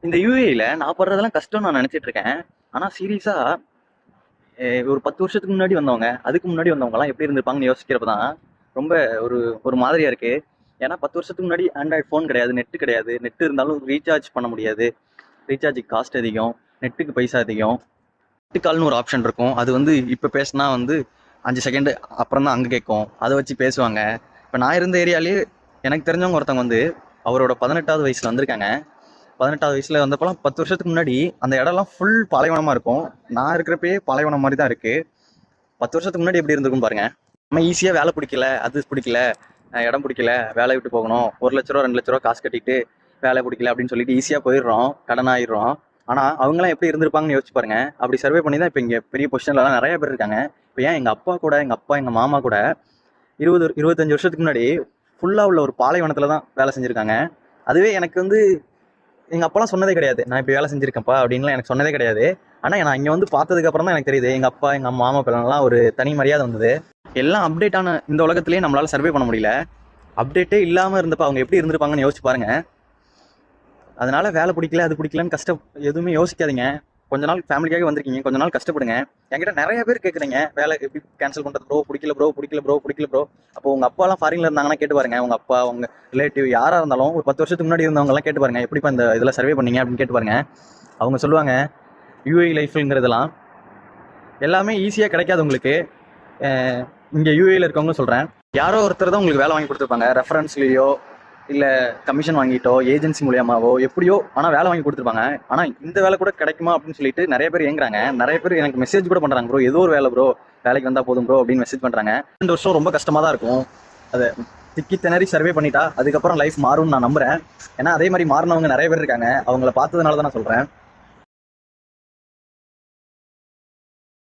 இந்த யூஏல நான் படுறதெல்லாம் கஷ்டம் நான் நினைச்சிட்டு இருக்கேன். ஆனா சீரியஸா ஒரு 10 வருஷத்துக்கு முன்னாடி வந்தவங்க, அதுக்கு முன்னாடி வந்தவங்கலாம் எப்படி இருந்திருப்பாங்கன்னு யோசிக்கிறப்ப தான் ரொம்ப ஒரு ஒரு மாதிரியா இருக்கு. ஏன்னா 10 வருஷத்துக்கு முன்னாடி ஆண்ட்ராய்டு ஃபோன் கிடையாது, நெட் கிடையாது. நெட் இருந்தாலும் ரீசார்ஜ் பண்ண முடியாது. ரீசார்ஜுக்கு காஸ்ட் அதிகம், நெட்டுக்கு பைசா அதிகம். நெட்டு கால்னு ஒரு ஆப்ஷன் இருக்கும். அது வந்து இப்போ பேசினா வந்து 5 செகண்ட் அப்புறம் தான் அங்கே கேட்கும். அதை வச்சு பேசுவாங்க. இப்போ நான் இருந்த ஏரியாலேயே எனக்கு தெரிஞ்சவங்க ஒருத்தவங்க வந்து அவரோட 18வது வயசில் வந்திருக்காங்க. 18வது வயசுல வந்தப்பெல்லாம் 10 வருஷத்துக்கு முன்னாடி அந்த இடம்லாம் ஃபுல் பாலைவனமா இருக்கும். நான் இருக்கிறப்பயே பாலைவனம் மாதிரி தான் இருக்கு. 10 வருஷத்துக்கு முன்னாடி எப்படி இருந்திருக்கும் பாருங்க. நம்ம ஈஸியா வேலை பிடிக்கல, அது பிடிக்கல, இடம் பிடிக்கல, வேலையை விட்டு போகணும், 1 லட்ச ரூபா 2 லட்ச ரூபா காசு கட்டிட்டு வேலை பிடிக்கல அப்படின்னு சொல்லிட்டு ஈஸியா போயிடுறோம், கடன் ஆயிடுறோம். ஆனா அவங்களாம் எப்படி இருந்திருப்பாங்கன்னு யோசிச்சு பாருங்க. அப்படி சர்வே பண்ணி தான் இப்போ இங்க பெரிய பொசிஷன்லாம் நிறைய பேர் இருக்காங்க. இப்போ ஏன் எங்க அப்பா கூட, எங்க அப்பா எங்க மாமா கூட 25 வருஷத்துக்கு முன்னாடி ஃபுல்லா உள்ள ஒரு பாலைவனத்துல தான் வேலை செஞ்சிருக்காங்க. அதுவே எனக்கு வந்து எங்கள் அப்பாலாம் சொன்னதே கிடையாது, நான் இப்போ வேலை செஞ்சுருக்கேன்ப்பா அப்படின்லாம் எனக்கு சொன்னதே கிடையாது. ஆனால் நான் இங்கே வந்து பார்த்ததுக்கு அப்புறம் தான் எனக்கு தெரியுது எங்கள் அப்பா எங்கள் மாமா பிள்ளைலாம் ஒரு தனி மரியாதை வந்தது. எல்லாம் அப்டேட்டான இந்த உலகத்திலேயே நம்மளால சர்வே பண்ண முடியல. அப்டேட்டே இல்லாமல் இருந்தப்போ அவங்க எப்படி இருந்திருப்பாங்கன்னு யோசிச்சு பாருங்க. அதனால வேலை பிடிக்கல, அது பிடிக்கலன்னு கஷ்டம் எதுவுமே யோசிக்காதீங்க. கொஞ்ச நாள் ஃபேமிலிக்காக வந்திருக்கீங்க, கொஞ்ச நாள் கஷ்டப்படுங்க. என்கிட்ட நிறைய பேர் கேட்குறீங்க வேலை எப்படி கேன்சல் பண்ணுறது ப்ரோ, பிடிக்கல ப்ரோ, பிடிக்கல ப்ரோ, பிடிக்கல ப்ரோ. அப்போ உங்கள் அப்பாலாம் ஃபாரின்ல இருந்தாங்கன்னா கேட்டு பாருங்க. உங்கள் அப்பா, உங்கள் ரிலேட்டிவ் யாராக இருந்தாலும் ஒரு 10 வருஷத்துக்கு முன்னாடி இருந்தவங்கலாம் கேட்டு பாருங்க, எப்படிப்பா இந்த இதில் சர்வே பண்ணீங்க அப்படின்னு கேட்டு பாருங்க. அவங்க சொல்லுவாங்க யூஏ லைஃப்ங்கிறதெல்லாம் எல்லாமே ஈஸியாக கிடைக்காது உங்களுக்கு. இங்கே யூஏயில் இருக்கவங்க சொல்கிறேன், யாரோ ஒருத்தர் தான் உங்களுக்கு வேலை வாங்கி கொடுத்துருப்பாங்க, ரெஃபரன்ஸ்லேயோ இல்லை கமிஷன் வாங்கிட்டோ ஏஜென்சி மூலியமாவோ எப்படியோ, ஆனால் வேலை வாங்கி கொடுத்துருப்பாங்க. ஆனால் இந்த வேலை கூட கிடைக்குமா அப்படின்னு சொல்லிட்டு நிறைய பேர் ஏங்குறாங்க. நிறைய பேர் எனக்கு மெசேஜ் கூட பண்ணுறாங்க, ப்ரோ ஏதோ ஒரு வேலை ப்ரோ, வேலைக்கு வந்தால் போதும் ப்ரோ அப்படின்னு மெசேஜ் பண்ணுறாங்க. 2 வருஷம் ரொம்ப கஷ்டமாக தான் இருக்கும். அதை திக்கி திணறி சர்வே பண்ணிட்டா அதுக்கப்புறம் லைஃப் மாறும்னு நான் நம்புகிறேன். ஏன்னா அதே மாதிரி மாறினவங்க நிறைய பேர் இருக்காங்க. அவங்கள பார்த்ததுனால தான் நான் சொல்கிறேன்.